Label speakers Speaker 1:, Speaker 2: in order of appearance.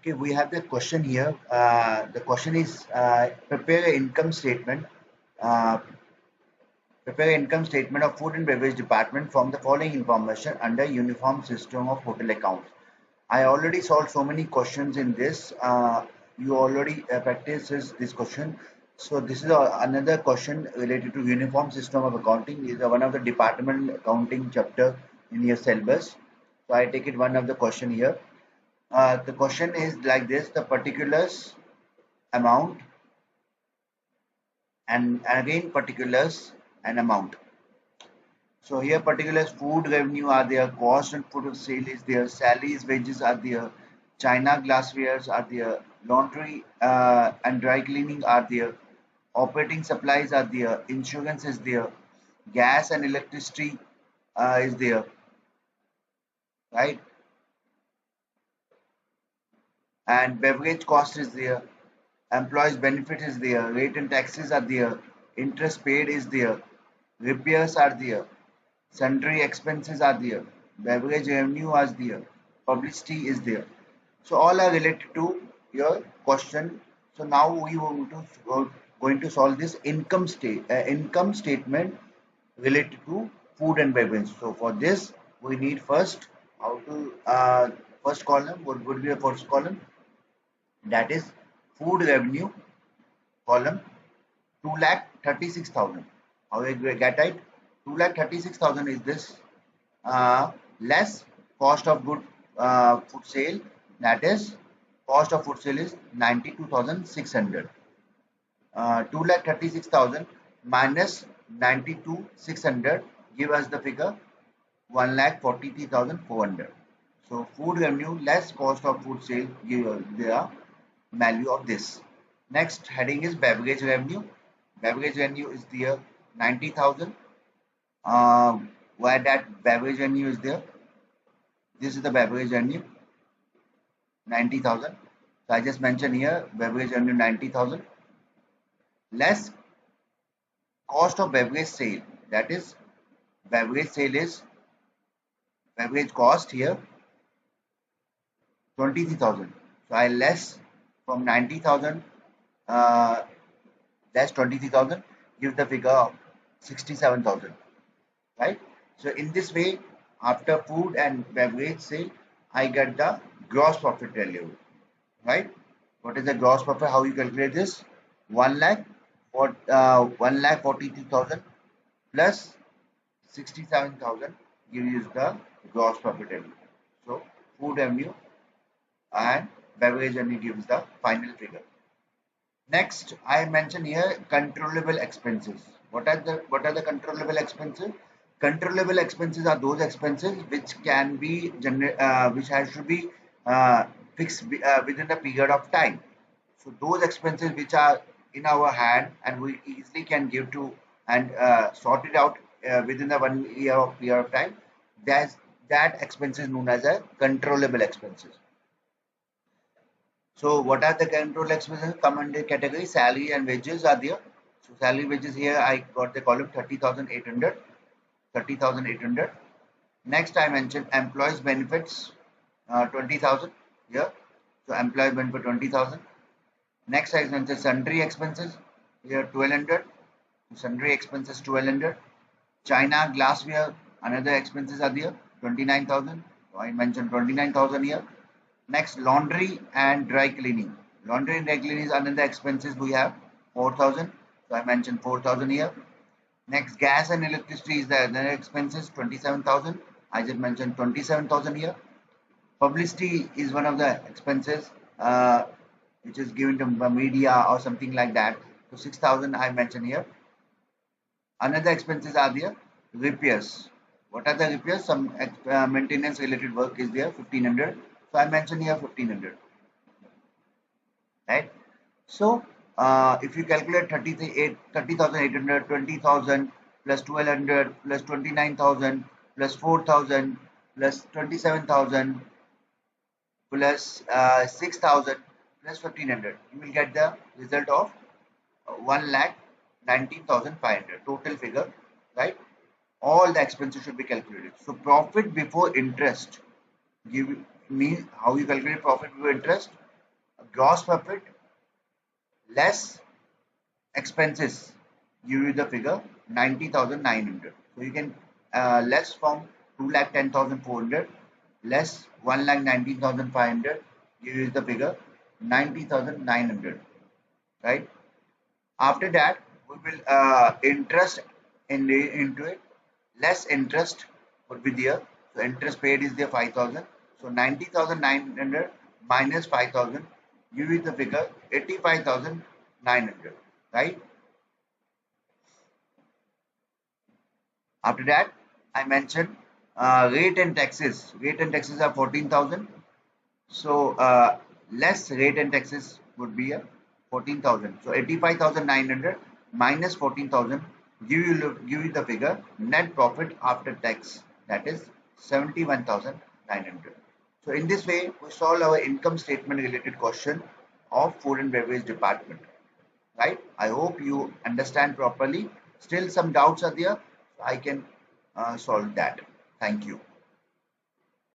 Speaker 1: Okay, we have the question here. The question is prepare an income statement. Uh, Prepare an income statement of food and beverage department from the following information under uniform system of hotel accounts. I already solved so many questions in this. You already practiced this question. So this is another question related to uniform system of accounting. Is one of the department accounting chapter in your syllabus. So I take it one of the question here. The question is like this: the particulars amount and again particulars and amount. So here particulars food revenue are there, cost and food of sale is there, salaries, wages are there, China glasswares are there, laundry and dry cleaning are there, operating supplies are there, insurance is there, gas and electricity is there, right? And beverage cost is there, employees benefit is there, rate and taxes are there, interest paid is there, repairs are there, sundry expenses are there, beverage revenue is there, publicity is there. So all are related to your question. So now we going to solve this income statement related to food and beverage. So for this we need first how to first column. What would be the first column? That is food revenue column 2,36,000. How we get it? 2,36,000 is this less cost of good food sale, that is cost of food sale is 92,600. 2,36,000 minus 92,600 give us the figure 1,43,400. So food revenue less cost of food sale give us the value of this. Next heading is beverage revenue. Beverage revenue is there 90,000. Where that beverage revenue is there? This is the beverage revenue 90,000. So I just mentioned here beverage revenue 90,000 less cost of beverage sale. That is beverage sale is beverage cost here 23,000. So I less from 90,000 less 23,000 give the figure of 67,000, right? So in this way, after food and beverage sale, I get the gross profit value, right? What is the gross profit? How you calculate this? 1,43,000 plus 67,000 gives you the gross profit value. So food revenue and beverage revenue gives the final figure. Next, I mention here controllable expenses. What are the controllable expenses? Controllable expenses are those expenses which can be which has to be fixed within a period of time. So those expenses which are in our hand and we easily can give to and sort it out within the 1 year of period of time. That expense is known as a controllable expenses. So what are the control expenses? Come under category salary and wages are there. So salary wages here I got the column 30,800. 30,800. Next I mentioned employees benefits 20,000 here. So employee benefit 20,000. Next I mentioned sundry expenses here 1,200. Sundry expenses 1,200. China glassware another expenses are there 29,000. So I mentioned 29,000 here. Next, laundry and dry cleaning. Laundry and dry cleaning is another expenses we have 4,000. So I mentioned 4,000 here. Next, gas and electricity is the other expenses 27,000. I just mentioned 27,000 here. Publicity is one of the expenses which is given to media or something like that. So 6,000 I mentioned here. Another expenses are there repairs. What are the repairs? Some maintenance related work is there 1,500. So I mentioned here 1,500, right? So if you calculate 30,800, 20,000 plus 1,200 plus 29,000 plus 4,000 plus 27,000 plus 6,000 plus 1,500, you will get the result of 1,19,500 total figure, right? All the expenses should be calculated. So profit before interest give mean how you calculate profit before interest. gross profit less expenses give you the figure 90,900. So you can less from 2,10,400 less 1,19,500 give you the figure 90,900, right? After that, we will interest into it. Less interest would be there. So interest paid is there 5,000. So 90,900 minus 5,000 give you the figure 85,900, right? After that, I mentioned rate and taxes. Rate and taxes are 14,000. So less rate and taxes would be a 14,000. So 85,900 minus 14,000 give you the figure net profit after tax, that is 71,900. So in this way we solve our income statement related question of food and beverage department, right? I hope you understand properly. Still some doubts are there, I can solve that. Thank you.